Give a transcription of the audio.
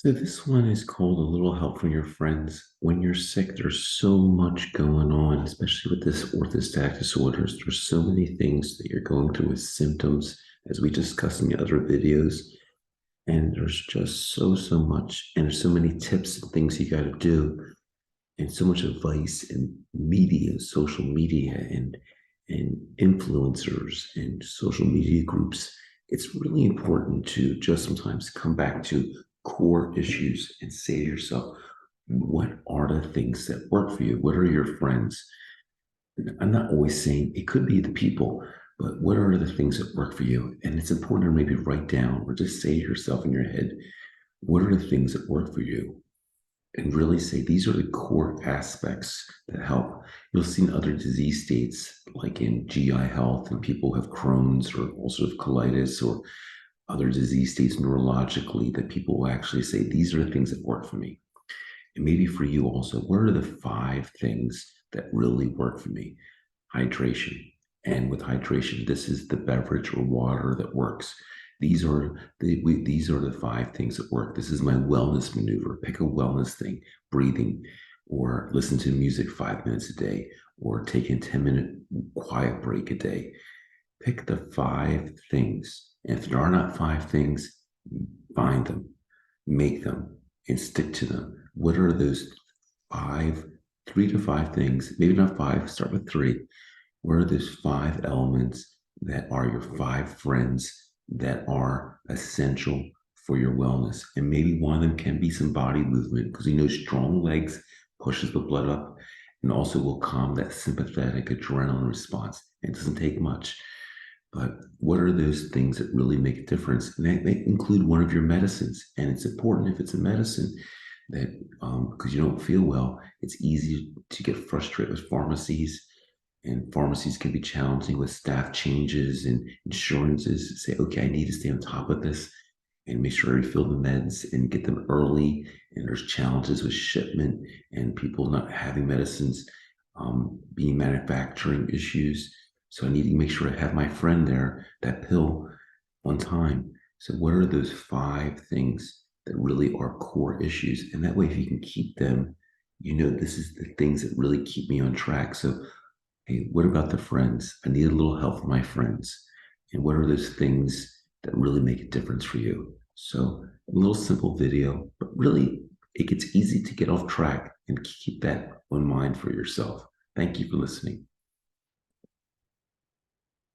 So this one is called A Little Help from Your Friends. When you're sick, there's so much going on, especially with this orthostatic disorders. There's so many things that you're going through with symptoms, as we discussed in the other videos. And there's just so much, and there's so many tips and things you got to do, and so much advice and media, social media, and influencers and social media groups. It's really important to just sometimes come back to core issues and say to yourself, what are the things that work for you? What are your friends? I'm not always saying it could be the people, but what are the things that work for you? And it's important to maybe write down or just say to yourself in your head, what are the things that work for you? And really say these are the core aspects that help. You'll see in other disease states, like in GI health, and people who have Crohn's or ulcerative colitis or other disease states neurologically, that people will actually say, these are the things that work for me. And maybe for you also, what are the 5 things that really work for me? Hydration. And with hydration, this is the beverage or water that works. These are the 5 things that work. This is my wellness maneuver. Pick a wellness thing, breathing, or listen to music 5 minutes a day, or take a 10-minute quiet break a day. Pick the 5 things. And if there are not 5 things, find them, make them, and stick to them. What are those five, 3 to 5 things? Maybe not five, start with three. What are those 5 elements that are your 5 friends that are essential for your wellness? And maybe one of them can be some body movement because strong legs pushes the blood up and also will calm that sympathetic adrenaline response. It doesn't take much. But what are those things that really make a difference? And that may include one of your medicines. And it's important if it's a medicine that, because you don't feel well, it's easy to get frustrated with pharmacies. And pharmacies can be challenging with staff changes and insurances. Say, okay, I need to stay on top of this and make sure I refill the meds and get them early. And there's challenges with shipment and people not having medicines, being manufacturing issues. So I need to make sure I have my friend there, that pill on time. So what are those 5 things that really are core issues? And that way, if you can keep them, this is the things that really keep me on track. So, hey, what about the friends? I need a little help from my friends. And what are those things that really make a difference for you? So a little simple video, but really it gets easy to get off track and keep that in mind for yourself. Thank you for listening.